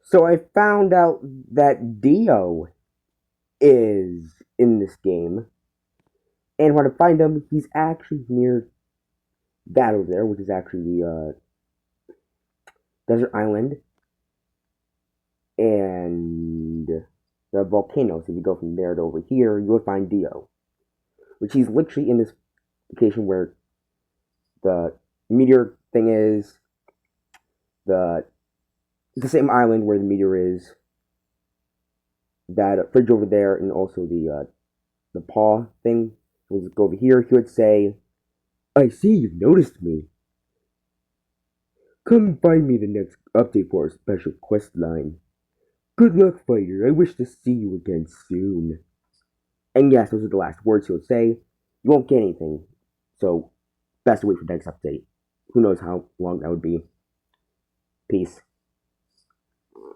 So I found out that Dio is in this game, and when I find him, he's actually near that over there, which is actually the desert island and the volcanoes. If you go from there to over here, you will find Dio, which he's literally in this location where the meteor thing is, the the same island where the meteor is, that fridge over there, and also the paw thing. We'll just go over here. He would say, "I see you've noticed me. Come find me the next update for a special quest line. Good luck, fighter. I wish to see you again soon." And yes, those are the last words he'll say. You won't get anything. So, best to wait for the next update. Who knows how long that would be. Peace.